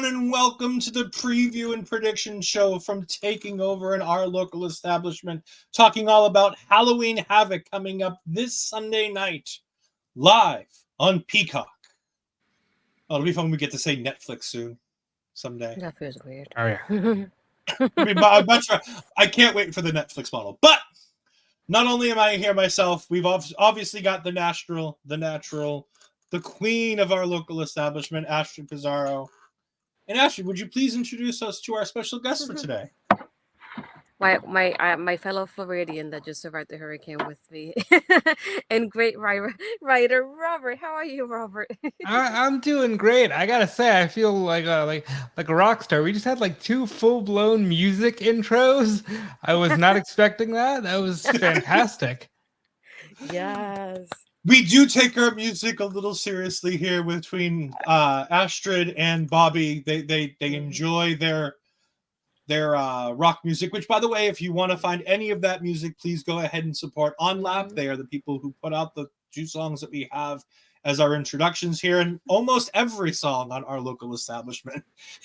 everyone, and welcome to the preview and prediction show from Taking Over in Our Local Establishment, talking all about Halloween Havoc coming up this Sunday night, live on Peacock. Oh, it'll be fun when we get to say Netflix soon, someday. That feels weird. Oh, yeah. I can't wait for the Netflix model. But not only am I here myself, we've obviously got the natural, the queen of our local establishment, astridpizarro. And Astrid, would you please introduce us to our special guest for today? My fellow Floridian that just survived the hurricane with me, and great writer Robert. How are you, Robert? I'm doing great. I gotta say, I feel like a rock star. We just had like 2 full-blown music intros. I was not expecting that. That was fantastic. Yes. We do take our music a little seriously here between Astrid and Bobby. They enjoy their rock music, which, by the way, if you want to find any of that music, please go ahead and support OnLap. They are the people who put out the 2 songs that we have as our introductions here, and almost every song on our local establishment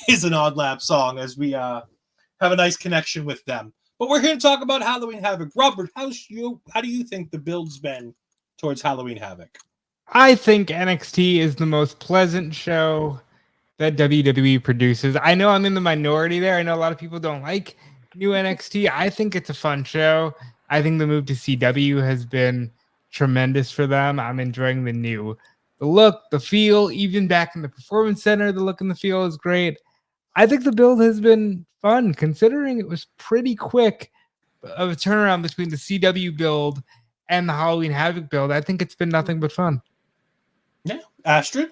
is an OnLap song, as we have a nice connection with them. But we're here to talk about Halloween Havoc. Robert, how do you think the build's been towards Halloween Havoc? I think NXT is the most pleasant show that WWE produces. I know I'm in the minority there. I know a lot of people don't like new NXT. I think it's a fun show. I think the move to CW has been tremendous for them. I'm enjoying the look, the feel, even back in the Performance Center, the look and the feel is great. I think the build has been fun, considering it was pretty quick of a turnaround between the CW build and the Halloween Havoc build. I think it's been nothing but fun. Yeah. Astrid?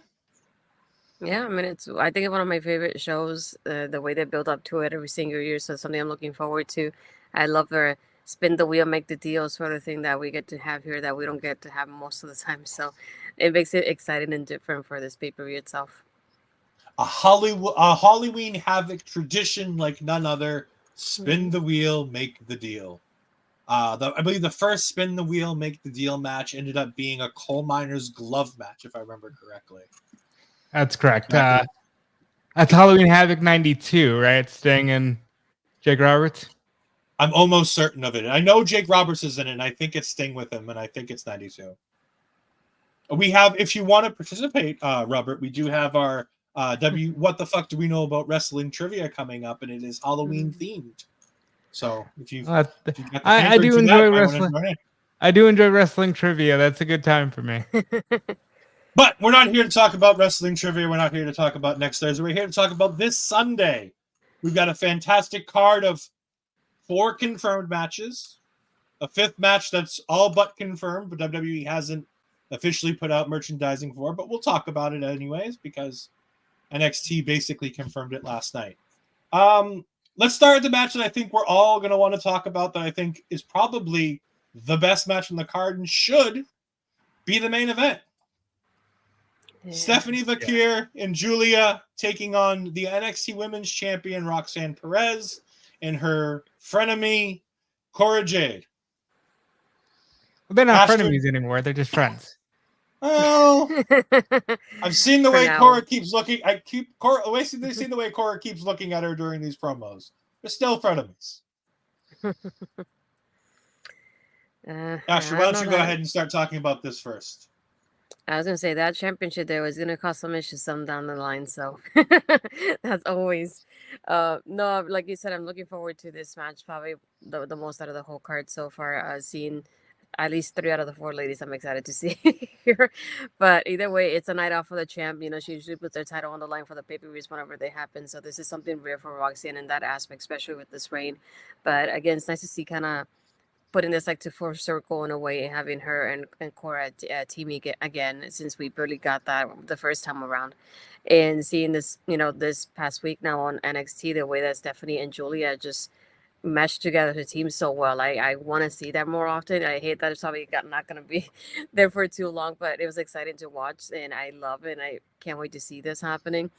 Yeah, I mean, I think it's one of my favorite shows. The way they build up to it every single year, so it's something I'm looking forward to. I love their spin the wheel, make the deal sort of thing that we get to have here that we don't get to have most of the time. So it makes it exciting and different for this pay-per-view itself. A Halloween Havoc tradition like none other. Spin the wheel, make the deal. I believe the first spin the wheel, make the deal match ended up being a coal miner's glove match, if I remember correctly. That's correct. That's Halloween Havoc 92, right? Sting and Jake Roberts. I'm almost certain of it. I know Jake Roberts is in it, and I think it's Sting with him, and I think it's 92. We have, if you want to participate, Robert, we do have our What the Fuck Do We Know About Wrestling Trivia coming up, and it is Halloween themed. So if you I do enjoy wrestling. I do enjoy wrestling trivia. That's a good time for me. But we're not here to talk about wrestling trivia. We're not here to talk about next Thursday. We're here to talk about this Sunday. We've got a fantastic card of 4 confirmed matches. A 5th match that's all but confirmed, but WWE hasn't officially put out merchandising for. But we'll talk about it anyways, because NXT basically confirmed it last night. Let's start with the match that I think we're all going to want to talk about, that I think is probably the best match on the card and should be the main event. Yeah. Stephanie Vaquer and Giulia taking on the NXT Women's Champion Roxanne Perez and her frenemy Cora Jade. Well, they're not frenemies anymore. They're just friends. Well, I've seen the way Cora keeps looking. They've seen the way Cora keeps looking at her during these promos. They're still frenemies. Ashley, why don't you go ahead and start talking about this first? I was going to say that championship there was going to cause some issues down the line. So that's always, no, like you said, I'm looking forward to this match. Probably the most out of the whole card so far. Seeing at least 3 out of the 4 ladies I'm excited to see here. But either way, it's a night off for the champ. You know, she usually puts their title on the line for the pay-per-views whenever they happen. So this is something rare for Roxanne in that aspect, especially with this reign. But again, it's nice to see kind of putting this like to full circle in a way, and having her and Cora teaming again, since we barely got that the first time around. And seeing this, you know, this past week now on NXT, the way that Stephanie and Giulia just meshed together the team so well. I want to see that more often. I hate that it's probably not going to be there for too long, but it was exciting to watch, and I love it, and I can't wait to see this happening.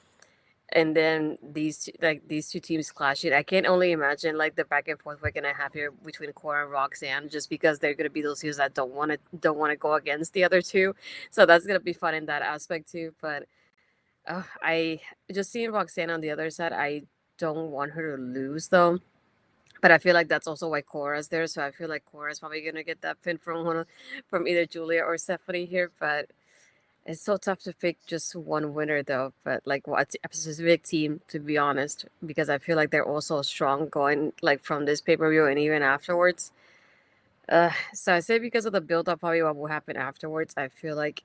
And then these 2 teams clashing. I can only imagine like the back and forth we're gonna have here between Cora and Roxanne, just because they're gonna be those heroes that don't want to go against the other 2. So that's gonna be fun in that aspect too. But I just seeing Roxanne on the other side. I don't want her to lose though. But I feel like that's also why Cora's there. So I feel like Cora's probably gonna get that pin from either Giulia or Stephanie here. But it's so tough to pick just one winner though. But like what a specific team, to be honest, because I feel like they're also strong going like from this pay-per-view and even afterwards. So I say because of the build up, probably what will happen afterwards. I feel like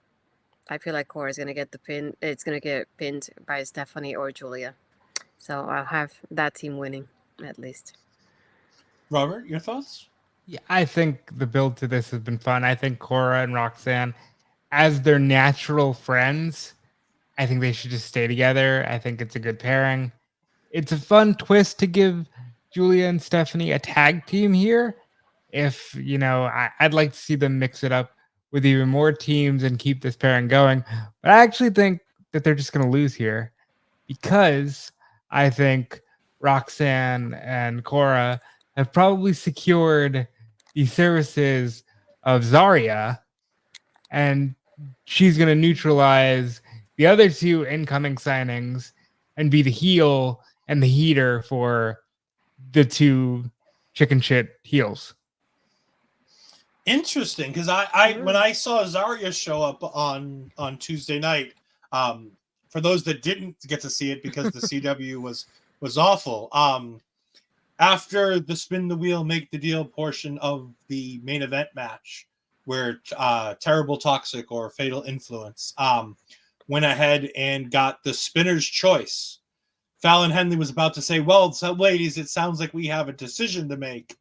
Cora's gonna get the pin. It's gonna get pinned by Stephanie or Giulia. So I'll have that team winning at least. Robert, your thoughts? Yeah, I think the build to this has been fun. I think Cora and Roxanne, as their natural friends, I think they should just stay together. I think it's a good pairing. It's a fun twist to give Giulia and Stephanie a tag team here. If, I'd like to see them mix it up with even more teams and keep this pairing going. But I actually think that they're just going to lose here because I think Roxanne and Cora have probably secured the services of Zarya, and she's going to neutralize the other two incoming signings and be the heel and the heater for the two chicken shit heels. Interesting, because I when I saw Zarya show up on Tuesday night, for those that didn't get to see it because the CW was awful. After the spin the wheel, make the deal portion of the main event match, where Terrible Toxic or Fatal Influence went ahead and got the spinner's choice. Fallon Henley was about to say, well, so ladies, it sounds like we have a decision to make.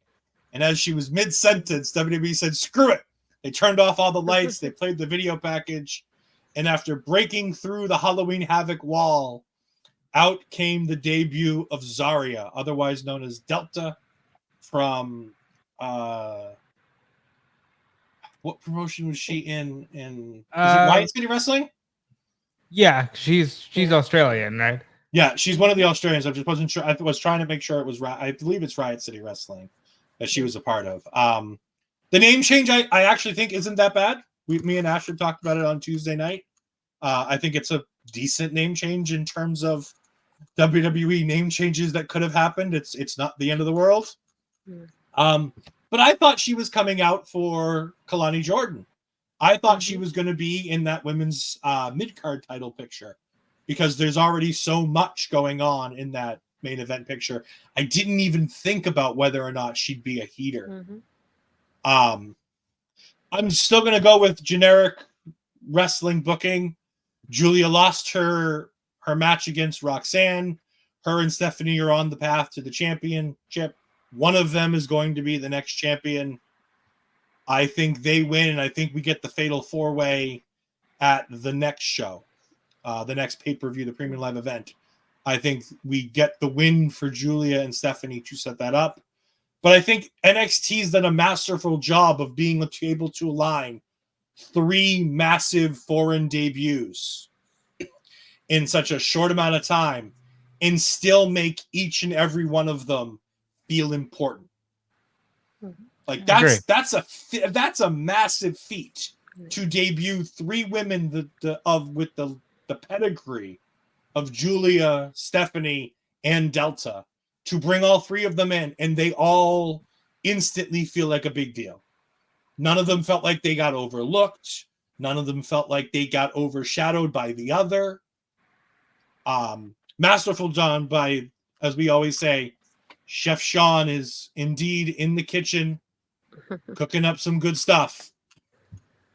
And as she was mid-sentence, WWE said, screw it. They turned off all the lights. They played the video package. And after breaking through the Halloween Havoc wall, out came the debut of Zarya, otherwise known as Delta, from what promotion was she in? Is it Riot City Wrestling? Yeah, she's Australian, right? Yeah, she's one of the Australians. I just wasn't sure. I was trying to make sure it was right. I believe it's Riot City Wrestling that she was a part of. The name change, I actually think isn't that bad. Me and Astrid talked about it on Tuesday night. I think it's a decent name change in terms of WWE name changes that could have happened. It's not the end of the world. But I thought she was coming out for Kelani Jordan. I thought she was going to be in that women's mid-card title picture because there's already so much going on in that main event picture. I didn't even think about whether or not she'd be a heater. I'm still going to go with generic wrestling booking. Giulia lost her match against Roxanne. Her and Stephanie are on the path to the championship. One of them is going to be the next champion. I think they win, and I think we get the fatal four-way at the next show, the next pay-per-view, the premium live event. I think we get the win for Giulia and Stephanie to set that up. But I think NXT's done a masterful job of being able to align three massive foreign debuts in such a short amount of time and still make each and every one of them feel important. Like that's a massive feat to debut three women with the pedigree of Giulia, Stephanie, and Delta, to bring all three of them in, and they all instantly feel like a big deal. None of them felt like they got overlooked. None of them felt like they got overshadowed by the other. Masterful John by, as we always say, Chef Sean is indeed in the kitchen cooking up some good stuff.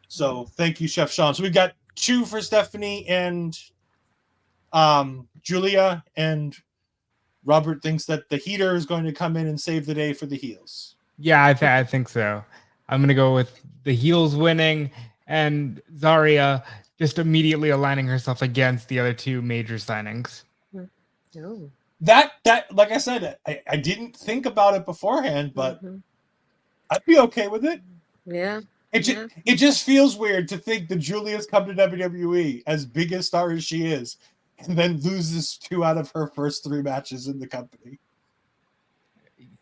So thank you, Chef Sean. So we've got 2 for Stephanie and Giulia, and Robert thinks that the heater is going to come in and save the day for the heels. Yeah, I think so. I'm going to go with the heels winning and Zarya just immediately aligning herself against the other two major signings. Oh. That like I said, I didn't think about it beforehand, but I'd be okay with it. Yeah. It just feels weird to think that Giulia's come to WWE as big a star as she is, and then loses 2 out of her first 3 matches in the company.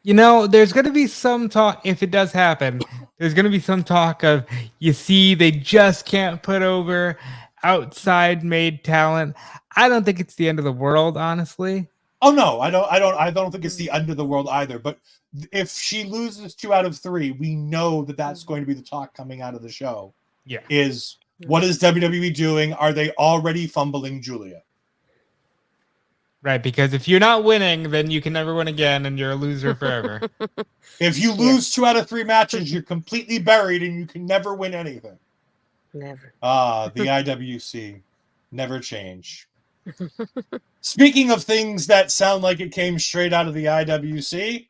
There's going to be some talk, if it does happen, there's going to be some talk of, you see, they just can't put over outside made talent. I don't think it's the end of the world, honestly. Oh no, I don't think it's the end of the world either. But if she loses 2 out of 3, we know that that's going to be the talk coming out of the show. Yeah. Is what is WWE doing? Are they already fumbling Giulia? Right, because if you're not winning, then you can never win again, and you're a loser forever. If you lose 2 out of 3 matches, you're completely buried, and you can never win anything. Never. The IWC. Never change. Speaking of things that sound like it came straight out of the IWC,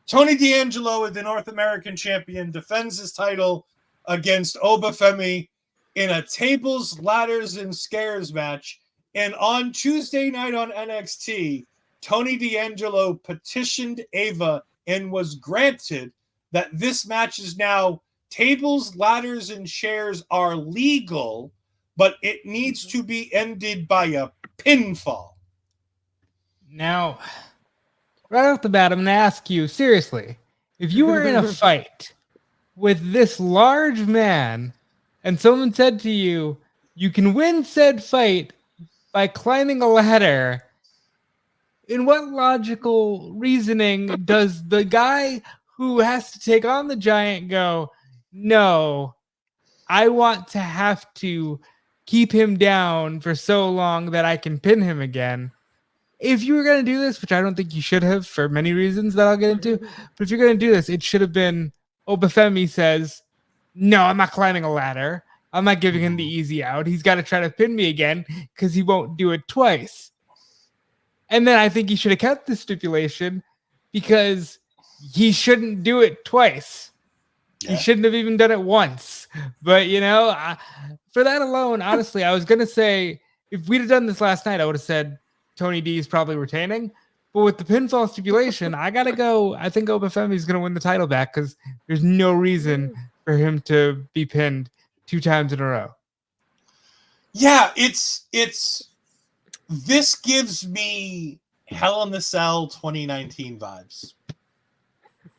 Tony D'Angelo, the North American champion, defends his title against Femi in a tables, ladders, and scares match. And on Tuesday night on NXT, Tony D'Angelo petitioned Ava and was granted that this match is now tables, ladders, and chairs are legal, but it needs to be ended by a pinfall. Now, right off the bat, I'm going to ask you, seriously, if you were in a fight with this large man and someone said to you, you can win said fight by climbing a ladder, in what logical reasoning does the guy who has to take on the giant go, no, I want to have to keep him down for so long that I can pin him again? If you were going to do this, which I don't think you should have for many reasons that I'll get into, but if you're going to do this, it should have been Femi says, no, I'm not climbing a ladder. I'm not giving him the easy out. He's got to try to pin me again because he won't do it twice. And then I think he should have kept the stipulation because he shouldn't do it twice. Yeah. He shouldn't have even done it once. But, for that alone, honestly, I was going to say, if we'd have done this last night, I would have said Tony D is probably retaining. But with the pinfall stipulation, I got to go. I think Femi is going to win the title back because there's no reason for him to be pinned 2 times in a row. Yeah, this gives me Hell in the Cell 2019 vibes.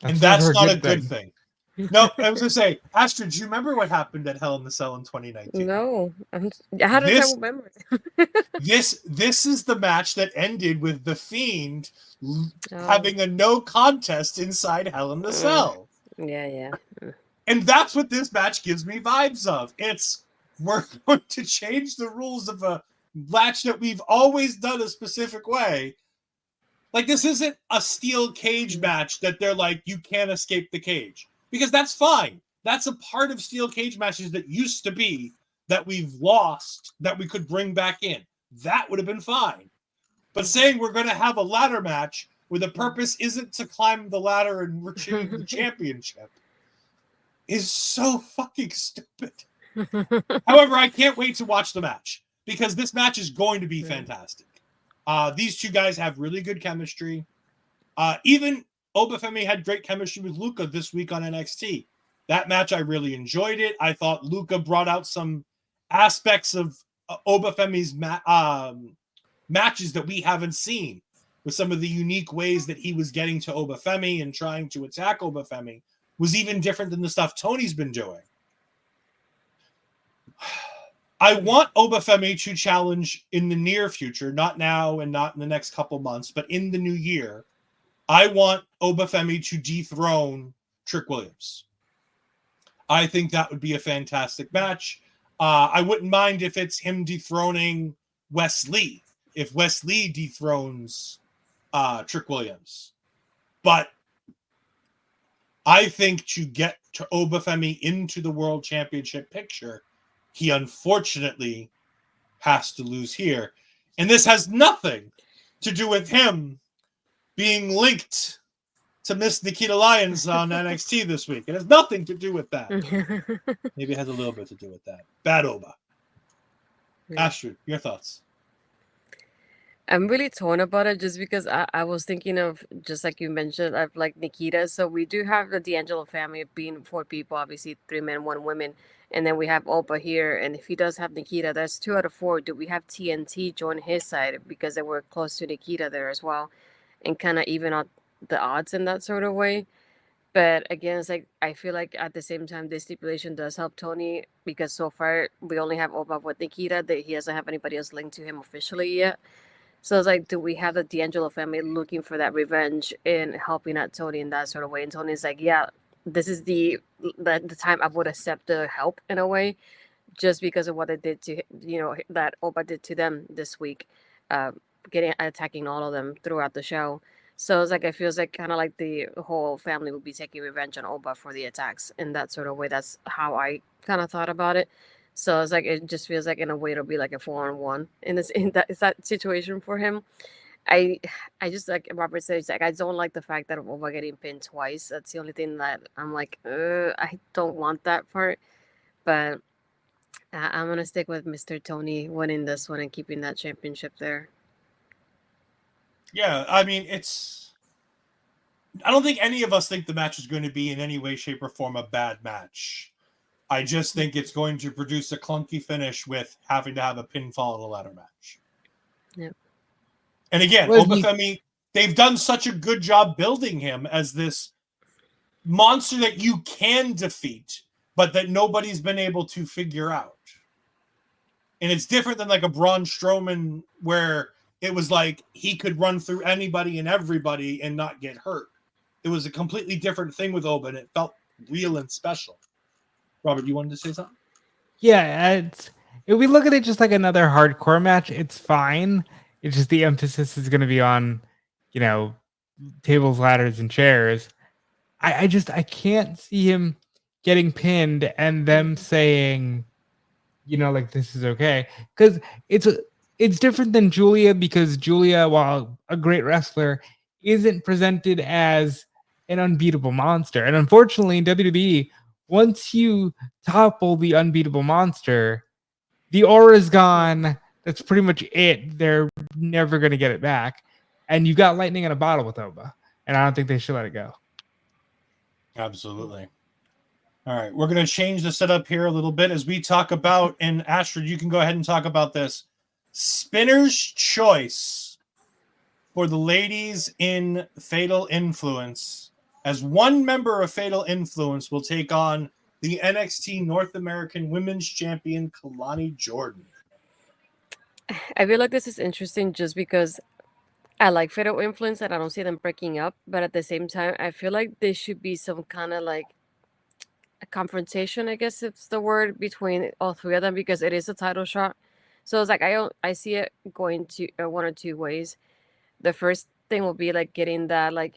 And that's not a good thing. No, I was going to say, Astrid, do you remember what happened at Hell in the Cell in 2019? No. How did I remember? This is the match that ended with The Fiend having a no contest inside Hell in the Cell. Yeah. And that's what this match gives me vibes of. We're going to change the rules of a match that we've always done a specific way. Like, this isn't a steel cage match that they're like, you can't escape the cage. Because that's fine. That's a part of steel cage matches that used to be that we've lost that we could bring back in. That would have been fine. But saying we're going to have a ladder match where the purpose isn't to climb the ladder and retrieve the championship is so fucking stupid. However, I can't wait to watch the match because this match is going to be fantastic. These two guys have really good chemistry. Even Femi had great chemistry with Luca this week on NXT. That match, I really enjoyed it. I thought Luca brought out some aspects of Femi's matches that we haven't seen, with some of the unique ways that he was getting to Femi and trying to attack Femi was even different than the stuff Tony's been doing. I want Femi to challenge in the near future, not now and not in the next couple months, but in the new year. I want Femi to dethrone Trick Williams. I think that would be a fantastic match. I wouldn't mind if it's him dethroning Wes Lee, if Wes Lee dethrones Trick Williams. But I think to get to Femi into the World Championship picture, he unfortunately has to lose here. And this has nothing to do with him being linked to Miss Nikita Lyons on NXT this week. It has nothing to do with that. Maybe it has a little bit to do with that. Bad Oba. Astrid, your thoughts? I'm really torn about it just because I was thinking of, just like you mentioned, of like Nikita. So we do have the D'Angelo family being 4 people, obviously 3 men, 1 woman. And then we have Opa here. And if he does have Nikita, that's 2 out of 4. Do we have TNT join his side because they were close to Nikita there as well and kind of even out the odds in that sort of way? But again, it's like I feel like at the same time, this stipulation does help Tony because so far we only have Oba with Nikita. That he doesn't have anybody else linked to him officially yet. So it's like, do we have the D'Angelo family looking for that revenge and helping out Tony in that sort of way? And Tony's like, yeah, this is the time I would accept the help in a way, just because of what they did to that Oba did to them this week, attacking all of them throughout the show. So it's like it feels like kind of like the whole family would be taking revenge on Oba for the attacks in that sort of way. That's how I kind of thought about it. So it's like it just feels like in a way it'll be like a 4-on-1 in that situation for him. I just like Robert said, it's like I don't like the fact that Oba getting pinned twice. That's the only thing that I'm like, I don't want that part. But I'm gonna stick with Mr. Tony winning this one and keeping that championship there. Yeah, I mean, I don't think any of us think the match is going to be in any way, shape, or form a bad match. I just think it's going to produce a clunky finish with having to have a pinfall in a ladder match. Yep. And again, Obafemi, they've done such a good job building him as this monster that you can defeat, but that nobody's been able to figure out. And it's different than like a Braun Strowman where it was like he could run through anybody and everybody and not get hurt. It was a completely different thing with Oba, and it felt real and special. Robert, you wanted to say something? Yeah, if we look at it just like another hardcore match, it's fine. It's just the emphasis is going to be on, tables, ladders, and chairs. I can't see him getting pinned and them saying, like this is okay, because it's different than Giulia, because Giulia, while a great wrestler, isn't presented as an unbeatable monster. And unfortunately, in WWE, once you topple the unbeatable monster, the aura's gone. That's pretty much it. They're never going to get it back. And you got lightning in a bottle with Oba. And I don't think they should let it go. Absolutely. All right. We're going to change the setup here a little bit as we talk about, and Astrid, you can go ahead and talk about this. Spinner's choice for the ladies in Fatal Influence, as one member of Fatal Influence will take on the NXT North American Women's Champion, Kelani Jordan. I feel like this is interesting just because I like Fatal Influence and I don't see them breaking up. But at the same time, I feel like there should be some kind of like a confrontation, I guess it's the word, between all three of them, because it is a title shot. So it's like I see it going to one or two ways. The first thing will be like getting that like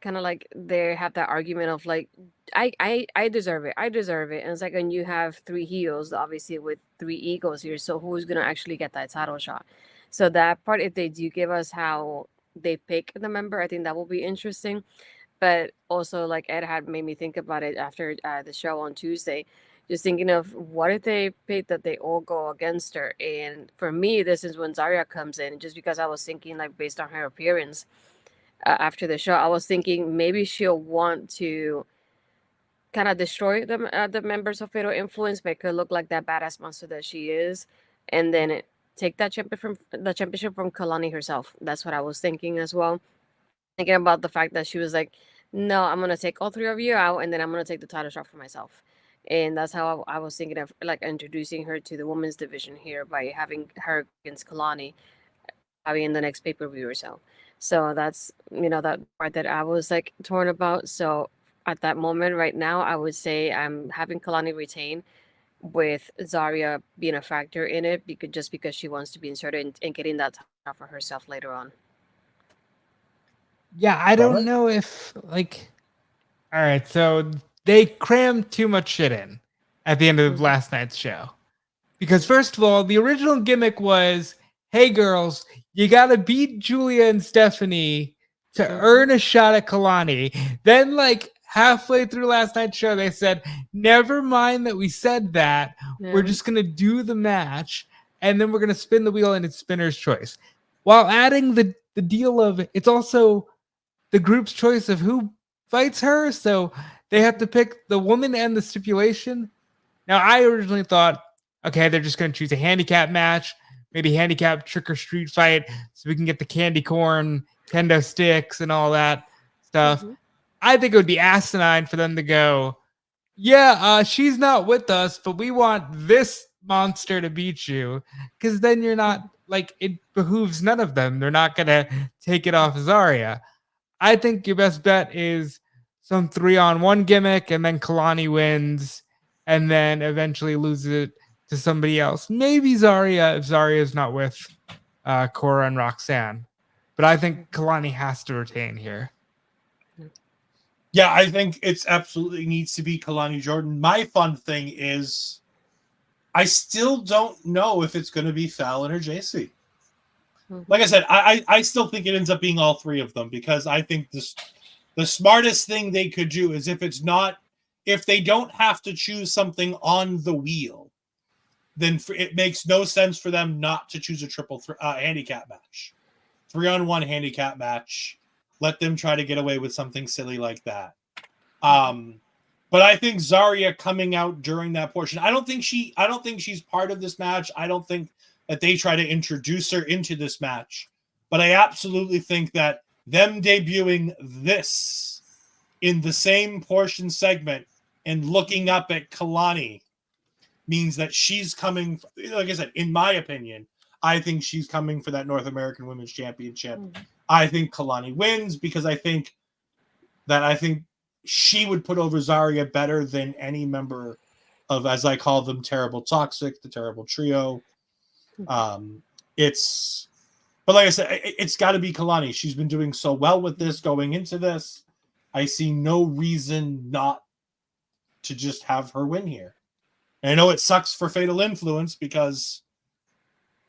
kind of like they have that argument of like I deserve it, and it's like, and you have three heels obviously with three egos here, so who's gonna actually get that title shot? So that part, if they do give us how they pick the member, I think that will be interesting. But also, like Ed had made me think about it after the show on Tuesday, just thinking of what if they pick that they all go against her. And for me, this is when Zarya comes in, just because I was thinking like based on her appearance after the show, I was thinking maybe she'll want to kind of destroy the members of Fatal Influence, make her look like that badass monster that she is, and then take that championship from Kelani herself. That's what I was thinking as well. Thinking about the fact that she was like, no, I'm gonna take all three of you out, and then I'm gonna take the title shot for myself. And that's how I was thinking of like introducing her to the women's division here by having her against Kelani, probably in the next pay-per-view or so. So that's that part that I was like torn about. So at that moment right now, I would say I'm having Kelani retain, with Zarya being a factor in it because she wants to be inserted and getting that title for herself later on. Yeah, I don't know if like. All right, so they crammed too much shit in at the end of last night's show. Because first of all, the original gimmick was, hey girls, you gotta beat Giulia and Stephanie to earn a shot at Kelani. Then like halfway through last night's show, they said, never mind that we said that. Yeah. We're just gonna do the match, and then we're gonna spin the wheel, and it's Spinner's choice. While adding the deal of it's also the group's choice of who fights her, so they have to pick the woman and the stipulation. Now, I originally thought, okay, they're just going to choose a handicap match, maybe handicap trick or street fight, so we can get the candy corn, kendo sticks, and all that stuff. I think it would be asinine for them to go, yeah, she's not with us, but we want this monster to beat you. Because then you're not, like, it behooves none of them. They're not going to take it off Zarya. I think your best bet is some 3-on-1 gimmick, and then Kelani wins, and then eventually loses it to somebody else. Maybe Zarya, if Zarya is not with Cora and Roxanne. But I think Kelani has to retain here. Yeah, I think it's absolutely needs to be Kelani Jordan. My fun thing is I still don't know if it's going to be Fallon or Jacy. Like I said, I still think it ends up being all three of them, because I think the smartest thing they could do is if they don't have to choose something on the wheel, then it makes no sense for them not to choose a triple handicap match. 3-on-1 handicap match. Let them try to get away with something silly like that. But I think Zarya coming out during that portion, I don't think she's part of this match. I don't think that they try to introduce her into this match. But I absolutely think that them debuting this in the same portion segment and looking up at Kelani means that she's coming, like I said, in my opinion, I think she's coming for that North American Women's Championship. I think Kelani wins, because I think she would put over Zarya better than any member of, as I call them, Terrible Toxic, the Terrible Trio. But like I said, it's got to be Kelani. She's been doing so well with this going into this. I see no reason not to just have her win here. And I know it sucks for Fatal Influence, because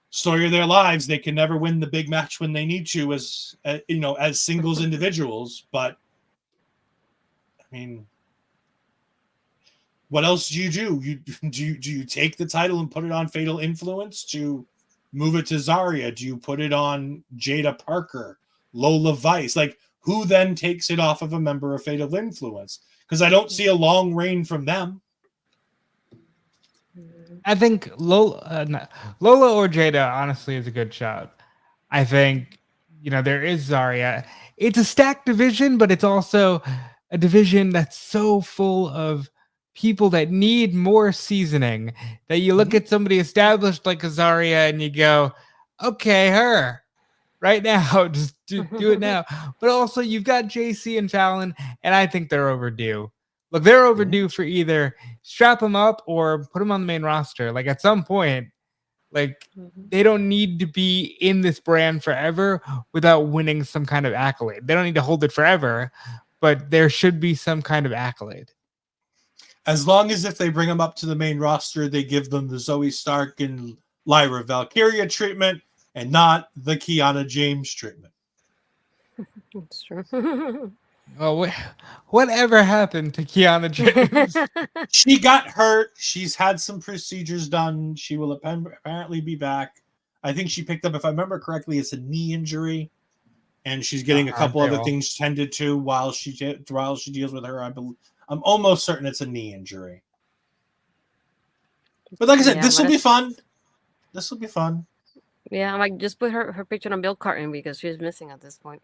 story of their lives, they can never win the big match when they need to as singles individuals. But I mean, what else do you do? Do you take the title and put it on Fatal Influence to move it to Zarya? Do you put it on Jada Parker, Lola Vice? Like, who then takes it off of a member of Fatal Influence? Because I don't see a long reign from them. I think Lola or Jada, honestly, is a good shout. I think, there is Zarya. It's a stacked division, but it's also a division that's so full of people that need more seasoning, that you look at somebody established like a Zarya and you go, okay, her right now, just do it now. But also you've got Jacy and Fallon, and I think they're overdue. Look, they're overdue for either strap them up or put them on the main roster. Like, at some point, like, they don't need to be in this brand forever without winning some kind of accolade. They don't need to hold it forever, but there should be some kind of accolade. As long as if they bring them up to the main roster, they give them the Zoe Stark and Lyra Valkyria treatment and not the Kiana James treatment. That's true. Oh, whatever happened to Kiana James? She got hurt. She's had some procedures done. She will apparently be back. I think she picked up, if I remember correctly, it's a knee injury, and she's getting a couple other things tended to while she deals with her. I'm almost certain it's a knee injury. But like I said, this will be fun. This will be fun. Yeah, I'm like, just put her picture on a milk carton, because she's missing at this point.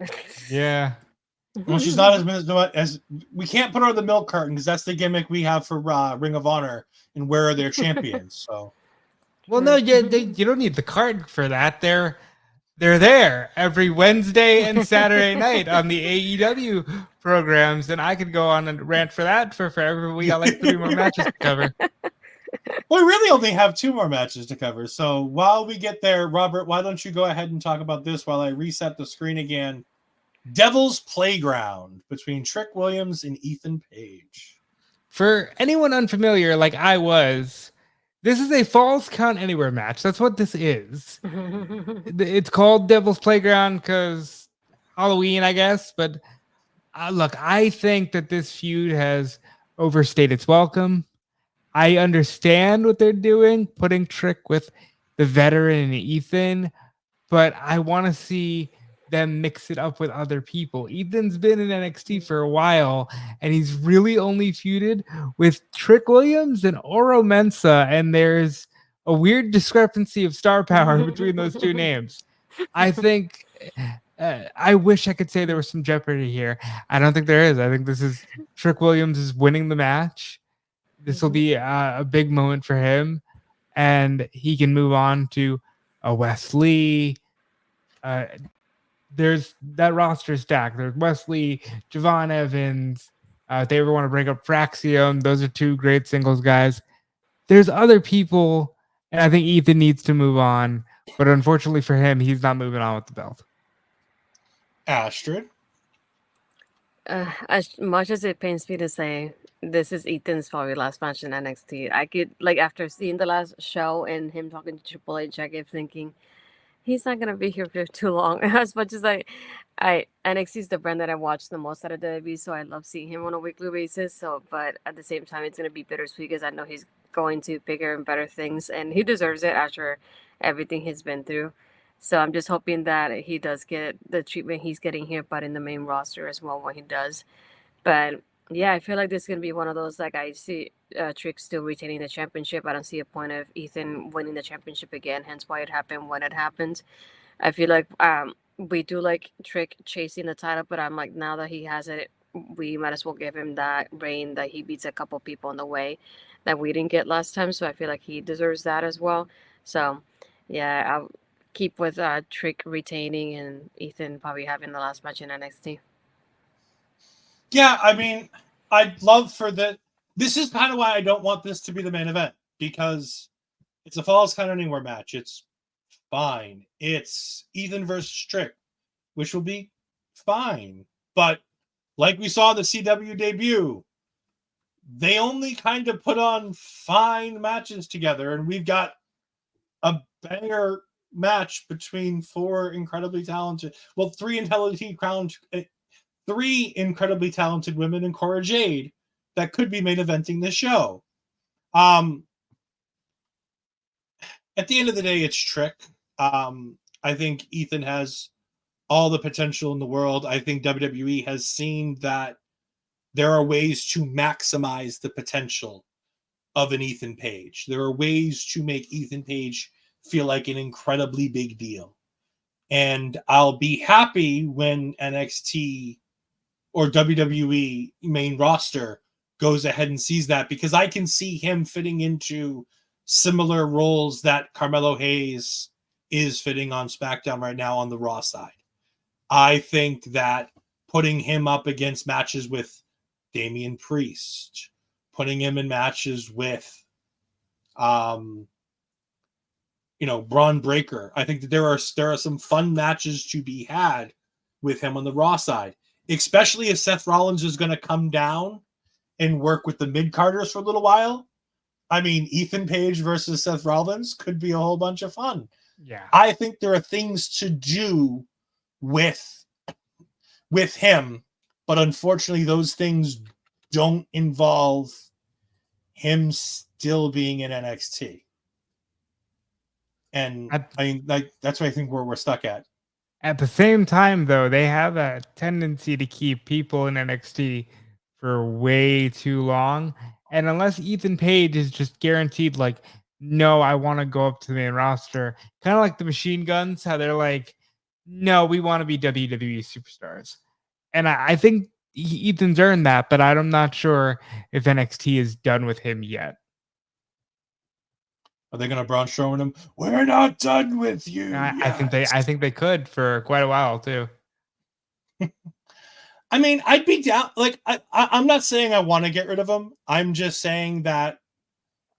Yeah. Well, she's not as we can't put her on the milk carton, because that's the gimmick we have for Ring of Honor and Where Are Their Champions. So, well, no, you don't need the carton for that. They're there every Wednesday and Saturday night on the AEW programs, and I could go on and rant for that for forever. We got like 3 more matches to cover. Well, we really only have 2 more matches to cover. So while we get there, Robert, why don't you go ahead and talk about this while I reset the screen again? Devil's Playground between Trick Williams and Ethan Page. For anyone unfamiliar, like I was, this is a Falls Count Anywhere match. That's what this is. It's called Devil's Playground because Halloween, I guess. But look, I think that this feud has overstayed its welcome. I understand what they're doing, putting Trick with the veteran Ethan, but I want to see them mix it up with other people. Ethan's been in NXT for a while, and he's really only feuded with Trick Williams and Oro Mensah, and there's a weird discrepancy of star power between those two names. I think I wish I could say there was some jeopardy here. I don't think there is. I think this is Trick Williams is winning the match. This will be a big moment for him, and he can move on to a Wesley. There's that roster stack. There's Wesley, Javon Evans. If they ever want to bring up Fraxium, those are two great singles guys. There's other people, and I think Ethan needs to move on. But unfortunately for him, he's not moving on with the belt. Astrid? As much as it pains me to say, this is Ethan's probably last match in NXT. I could, like, after seeing the last show and him talking to Triple H, I kept thinking, he's not gonna be here for too long. As much as I NXT is the brand that I watch the most out of WWE, so I love seeing him on a weekly basis. So, but at the same time, it's gonna be bittersweet because I know he's going to bigger and better things, and he deserves it after everything he's been through. So I'm just hoping that he does get the treatment he's getting here, but in the main roster as well when he does. But yeah, I feel like this is gonna be one of those, like, I see Trick still retaining the championship. I don't see a point of Ethan winning the championship again. Hence why it happened when it happened. I feel like we do like Trick chasing the title, but I'm like, now that he has it, we might as well give him that reign that he beats a couple people on the way that we didn't get last time. So I feel like he deserves that as well. So yeah, I'll keep with Trick retaining and Ethan probably having the last match in NXT. Yeah, I mean, I'd love for the. This is kind of why I don't want this to be the main event, because it's a Falls Count Anywhere match. It's fine. It's Ethan versus Trick, which will be fine. But like we saw the CW debut, they only kind of put on fine matches together, and we've got a banger match between three incredibly talented women in Cora Jade that could be main eventing this show. At the end of the day, it's Trick. I think Ethan has all the potential in the world. I think WWE has seen that there are ways to maximize the potential of an Ethan Page. There are ways to make Ethan Page feel like an incredibly big deal. And I'll be happy when NXT or WWE main roster goes ahead and sees that, because I can see him fitting into similar roles that Carmelo Hayes is fitting on SmackDown right now on the Raw side. I think that putting him up against matches with Damian Priest, putting him in matches with Braun Breaker, I think that there are some fun matches to be had with him on the Raw side, especially if Seth Rollins is going to come down and work with the mid-carders for a little while. I mean, Ethan Page versus Seth Rollins could be a whole bunch of fun. Yeah. I think there are things to do with him, but unfortunately those things don't involve him still being in NXT. And that's what I think we're stuck at. At the same time, though, they have a tendency to keep people in NXT for way too long. And unless Ethan Page is just guaranteed, like, no, I want to go up to the main roster, kind of like the Machine Guns, how they're like, no, we want to be WWE superstars. And I think Ethan's earned that, but I'm not sure if NXT is done with him yet. Are they going to Braun Strowman him? We're not done with you. I think they could for quite a while too. I mean, I'd be down. Like, I'm not saying I want to get rid of him. I'm just saying that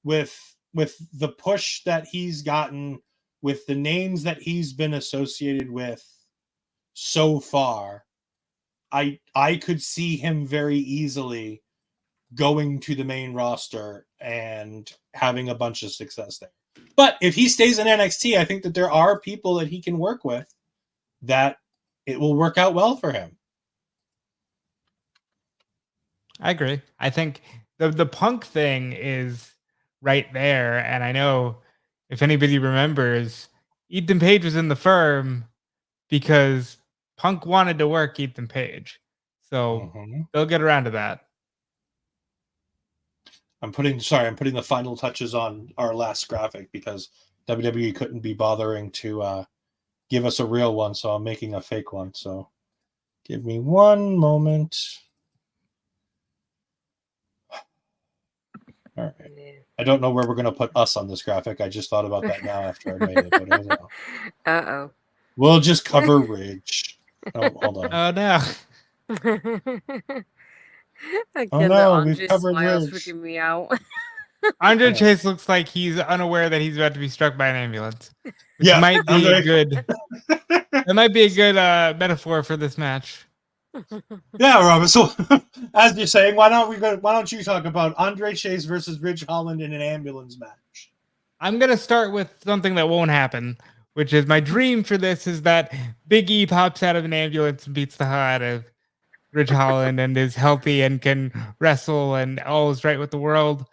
with the push that he's gotten, with the names that he's been associated with so far, I could see him very easily going to the main roster and having a bunch of success there. But if he stays in NXT, I think that there are people that he can work with that it will work out well for him. I agree. I think the Punk thing is right there. And I know if anybody remembers, Ethan Page was in the Firm because Punk wanted to work Ethan Page. So they'll get around to that. I'm putting the final touches on our last graphic because WWE couldn't be bothering to give us a real one, so I'm making a fake one. So give me one moment. All right. Yeah. I don't know where we're going to put us on this graphic. I just thought about that now after I made it. But I don't know. Uh-oh. We'll just cover Ridge. Oh, hold on. Oh no. Again, the no, we've Andre covered smile is Ridge. freaking me out. Andre Yeah. Chase looks like he's unaware that he's about to be struck by an ambulance. Which Yeah, might be Andre. a good that might be a good metaphor for this match. Yeah, Robert. So, as you're saying, why don't you talk about Andre Chase versus Ridge Holland in an ambulance match? I'm gonna start with something that won't happen, which is my dream for this is that Big E pops out of an ambulance and beats the hell out of Ridge Holland and is healthy and can wrestle and all is right with the world.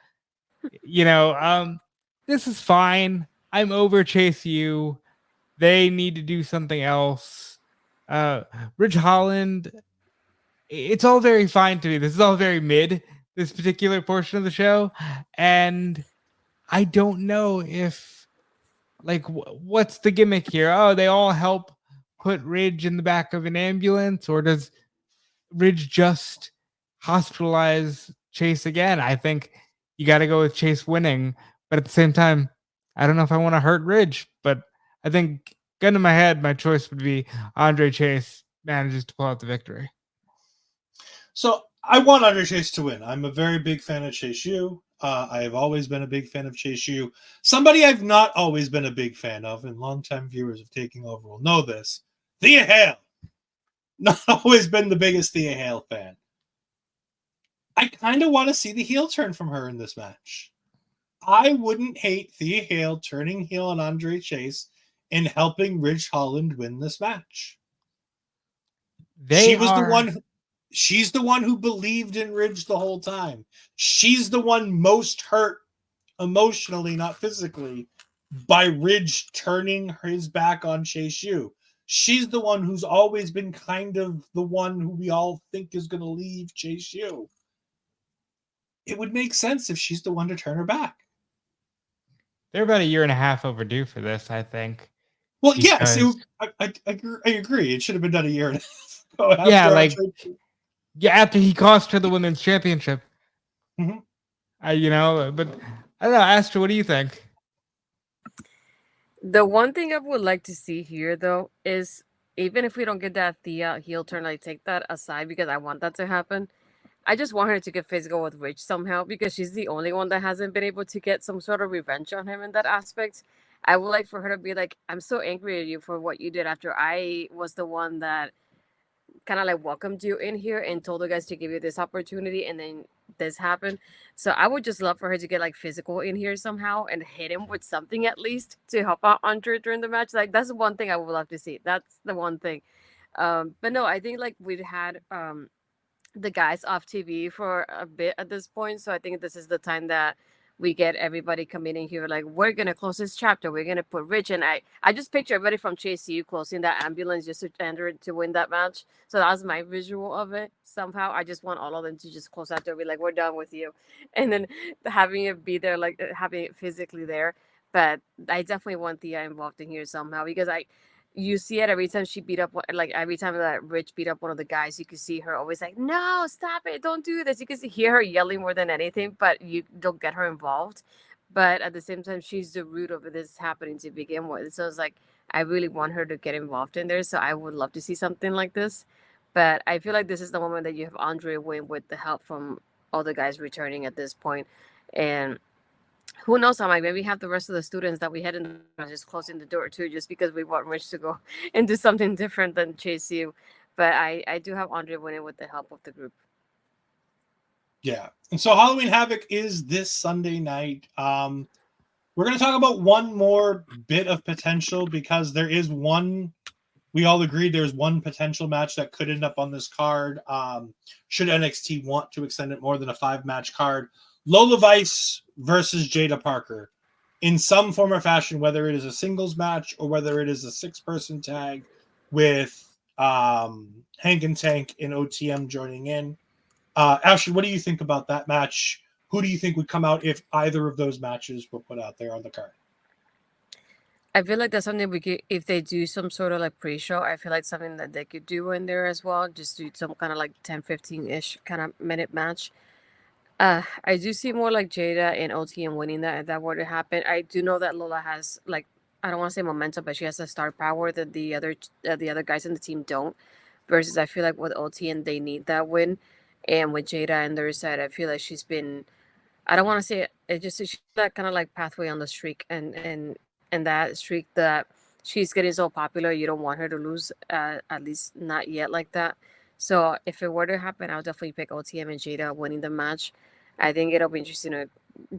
This is fine. I'm over Chase U. They need to do something else. Ridge Holland, it's all very fine to me. This is all very mid, this particular portion of the show. And I don't know if, what's the gimmick here? Oh, they all help put Ridge in the back of an ambulance, or does Ridge just hospitalize Chase again? I think you got to go with Chase winning. But at the same time, I don't know if I want to hurt Ridge. But I think, gun to my head, my choice would be Andre Chase manages to pull out the victory. So I want Andre Chase to win. I'm a very big fan of Chase U. I have always been a big fan of Chase U. Somebody I've not always been a big fan of, and longtime viewers of Taking Over will know this, Thea Hale. Not always been the biggest Thea Hale fan. I kind of want to see the heel turn from her in this match. I wouldn't hate Thea Hale turning heel on Andre Chase and helping Ridge Holland win this match. She's the one who believed in Ridge the whole time. She's the one most hurt emotionally, not physically, by Ridge turning his back on Chase U. She's the one who's always been kind of the one who we all think is going to leave Chase U. It would make sense if she's the one to turn her back. They're about a year and a half overdue for this, I think. Well, yes, I agree. It should have been done a year and a half ago. After he cost her the women's championship. Mm-hmm. But I don't know, Astra, what do you think? The one thing I would like to see here, though, is even if we don't get that Thea heel turn, I take that aside because I want that to happen. I just want her to get physical with Ridge somehow because she's the only one that hasn't been able to get some sort of revenge on him in that aspect. I would like for her to be like, I'm so angry at you for what you did after I was the one that kind of welcomed you in here and told the guys to give you this opportunity, and then this happened. So I would just love for her to get physical in here somehow and hit him with something at least to help out Andre during the match. That's one thing I would love to see. That's the one thing. But no, I think we've had the guys off TV for a bit at this point, so I think this is the time that we get everybody coming in here we're gonna close this chapter, we're gonna put Ridge, and I just picture everybody from Chase U closing that ambulance just to enter to win that match. So that was my visual of it. Somehow I just want all of them to just close out there, be like, we're done with you, and then having it be there, having it physically there. But I definitely want Thea involved in here somehow because you see it every time she beat up, every time that Rich beat up one of the guys, you could see her always no, stop it, don't do this. You can hear her yelling more than anything, but you don't get her involved. But at the same time, she's the root of this happening to begin with. So it's I really want her to get involved in there. So I would love to see something like this. But I feel like this is the moment that you have Andre win with the help from all the guys returning at this point. And who knows, I might maybe have the rest of the students that we had in just closing the door too, just because we want Rich to go and do something different than Chase U. But I do have Andre winning with the help of the group. Yeah. And so Halloween Havoc is this Sunday night. We're going to talk about one more bit of potential because there is one, we all agreed there's one potential match that could end up on this card. Should NXT want to extend it more than a 5-match card. Lola Vice versus Jada Parker in some form or fashion, whether it is a singles match or whether it is a 6-person tag with Hank and Tank and OTM joining in. Ashley, what do you think about that match? Who do you think would come out if either of those matches were put out there on the card? I feel like that's something we could, if they do some sort of like pre-show, I feel like something that they could do in there as well. Just do some kind of like 10-15-ish kind of minute match. I do see more like Jada and OTM winning that if that were to happen. I do know that Lola has like, I don't want to say momentum, but she has a star power that the other guys in the team don't. Versus I feel like with OTM they need that win, and with Jada and their side, I feel like she's been, I don't want to say it, it just she's that kind of like pathway on the streak, and that streak that she's getting so popular, you don't want her to lose, at least not yet like that. So if it were to happen, I'll definitely pick OTM and Jada winning the match. I think it'll be interesting to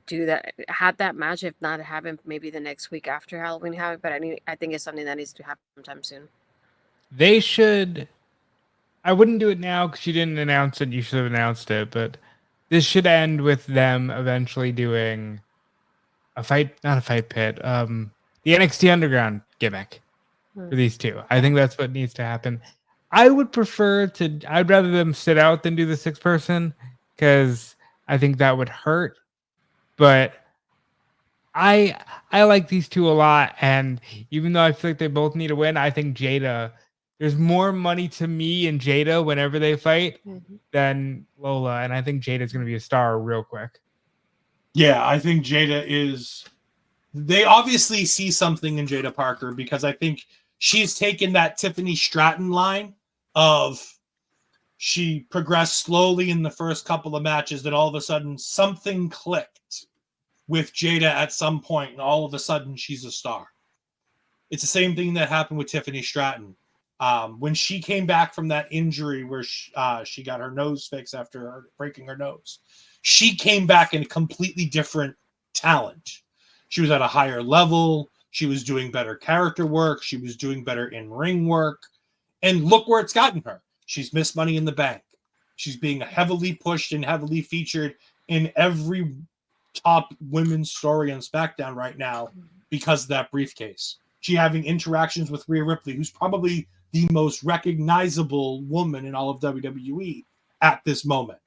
do that, have that match. If not, happen maybe the next week after Halloween Havoc. But I think it's something that needs to happen sometime soon. They should. I wouldn't do it now because you didn't announce it. You should have announced it. But this should end with them eventually doing a fight, not a fight pit. The NXT Underground gimmick for these two. I think that's what needs to happen. I would prefer to. I'd rather them sit out than do the 6-person because I think that would hurt. But I like these two a lot, and even though I feel like they both need a win, I think Jada. There's more money to me in Jada whenever they fight than Lola, and I think Jada's going to be a star real quick. Yeah, I think Jada is. They obviously see something in Jada Parker because I think she's taken that Tiffany Stratton line of she progressed slowly in the first couple of matches, then all of a sudden something clicked with Jada at some point, and all of a sudden she's a star. It's the same thing that happened with Tiffany Stratton. When she came back from that injury where she got her nose fixed after breaking her nose, she came back in a completely different talent. She was at a higher level. She was doing better character work. She was doing better in-ring work. And look where it's gotten her. She's Miss Money in the Bank. She's being heavily pushed and heavily featured in every top women's story on SmackDown right now because of that briefcase. She having interactions with Rhea Ripley, who's probably the most recognizable woman in all of WWE at this moment.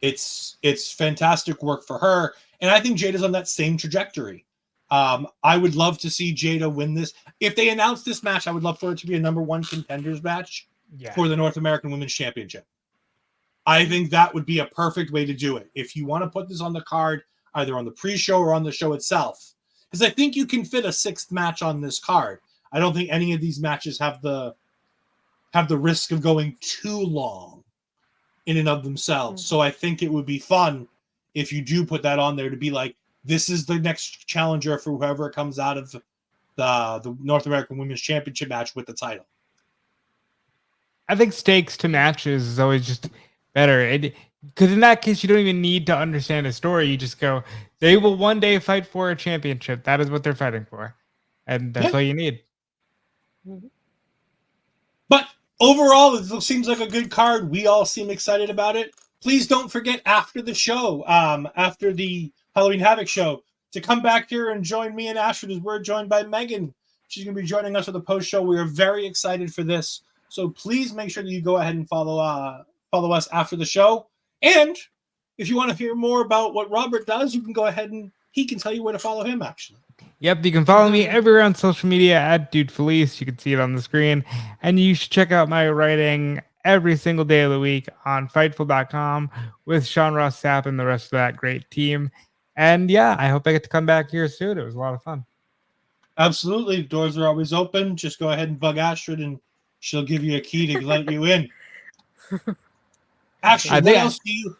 It's fantastic work for her, and I think Jada's on that same trajectory. I would love to see Jada win this. If they announce this match, I would love for it to be a number one contenders match for the North American Women's Championship. I think that would be a perfect way to do it. If you want to put this on the card, either on the pre-show or on the show itself, because I think you can fit a 6th match on this card. I don't think any of these matches have the risk of going too long in and of themselves. So I think it would be fun if you do put that on there to be like, this is the next challenger for whoever comes out of the North American Women's Championship match with the title. I think stakes to matches is always just better. Because in that case, you don't even need to understand a story. You just go, they will one day fight for a championship. That is what they're fighting for. And that's all you need. But overall, it seems like a good card. We all seem excited about it. Please don't forget after the show, after the Halloween Havoc show, to come back here and join me and Astrid as we're joined by Megan. She's going to be joining us for the post show. We are very excited for this. So please make sure that you go ahead and follow us after the show. And if you want to hear more about what Robert does, you can go ahead and he can tell you where to follow him, actually. Yep, you can follow me everywhere on social media at DeFelice. You can see it on the screen. And you should check out my writing every single day of the week on Fightful.com with Sean Ross Sapp and the rest of that great team. And yeah, I hope I get to come back here soon. It was a lot of fun. Absolutely. Doors are always open. Just go ahead and bug Astrid and she'll give you a key to let you in. Astrid, what else do you...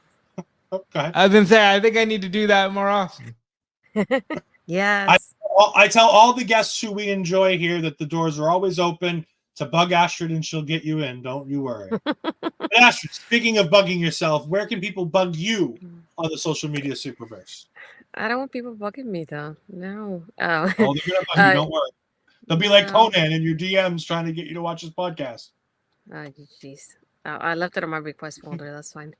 Oh, go ahead. I was going to say, I think I need to do that more often. Yes. I tell all the guests who we enjoy here that the doors are always open to bug Astrid and she'll get you in. Don't you worry. But Astrid, speaking of bugging yourself, where can people bug you on the social media superverse? I don't want people bugging me though. No. Oh, they're going to bug you. Don't worry. They'll be like Conan in your DMs trying to get you to watch his podcast. Jeez. I left it on my request folder. That's fine.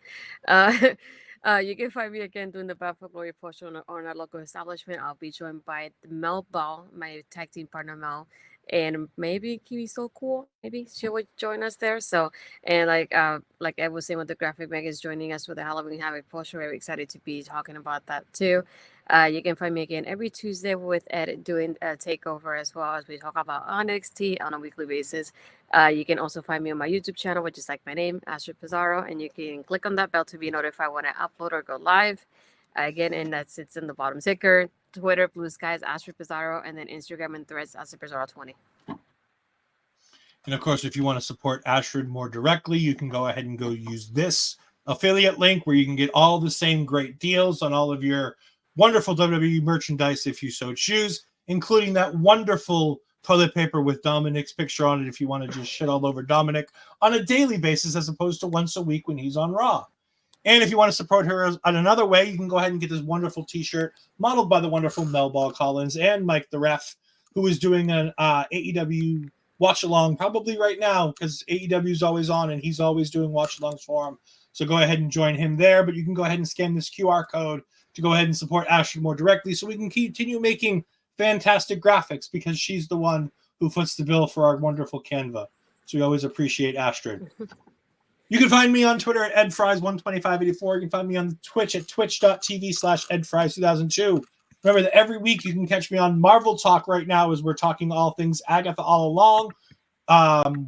You can find me again doing the Bad for Glory post on our local establishment. I'll be joined by Mel Ball, my tag team partner Mel, and maybe Kiwi So Cool, maybe she would join us there. So, and like I was saying, with the graphic Meg is joining us for the Halloween Havoc post. Very excited to be talking about that too. You can find me again every Tuesday with Ed doing a takeover, as well as we talk about NXT on a weekly basis. You can also find me on my YouTube channel, which is like my name, Astrid Pizarro, and you can click on that bell to be notified when I upload or go live. Again, and that sits in the bottom ticker. Twitter, Blue Skies, Astrid Pizarro, and then Instagram and Threads, Astrid Pizarro 20. And of course, if you want to support Astrid more directly, you can go ahead and go use this affiliate link where you can get all the same great deals on all of your wonderful WWE merchandise if you so choose, including that wonderful toilet paper with Dominic's picture on it if you want to just shit all over Dominic on a daily basis as opposed to once a week when he's on Raw. And if you want to support her on another way, you can go ahead and get this wonderful t-shirt modeled by the wonderful Melball Collins and Mike the Ref, who is doing an AEW watch along probably right now because AEW is always on and he's always doing watch alongs for him. So go ahead and join him there. But you can go ahead and scan this QR code to go ahead and support Astrid more directly so we can continue making fantastic graphics because she's the one who foots the bill for our wonderful Canva. So we always appreciate Astrid. You can find me on Twitter at edfries12584. You can find me on Twitch at twitch.tv/edfries2002. Remember that every week you can catch me on Marvel Talk right now as we're talking all things Agatha all along.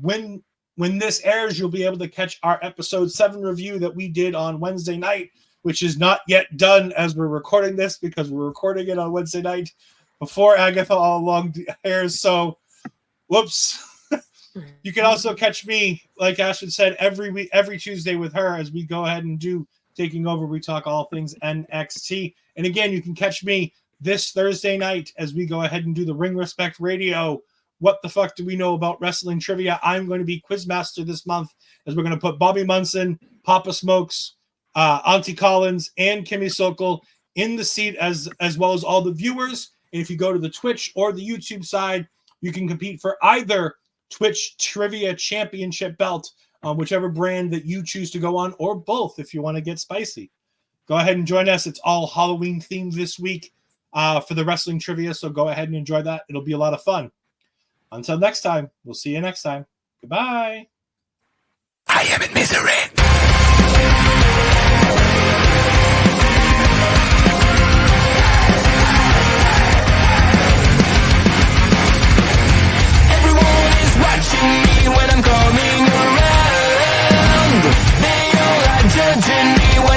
When this airs, you'll be able to catch our episode 7 review that we did on Wednesday night, which is not yet done as we're recording this because we're recording it on Wednesday night before Agatha all along airs. So, whoops. You can also catch me, like Ashton said, every Tuesday with her as we go ahead and do Taking Over. We talk all things NXT. And again, you can catch me this Thursday night as we go ahead and do the Ring Respect Radio. What the fuck do we know about wrestling trivia? I'm going to be Quizmaster this month as we're going to put Bobby Munson, Papa Smokes, Auntie Collins, and Kimmy Sokol in the seat as well as all the viewers. And if you go to the Twitch or the YouTube side, you can compete for either Twitch Trivia Championship belt, whichever brand that you choose to go on, or both if you want to get spicy. Go ahead and join us. It's all Halloween themed this week for the wrestling trivia, so go ahead and enjoy that. It'll be a lot of fun. Until next time, we'll see you next time. Goodbye. I am in misery.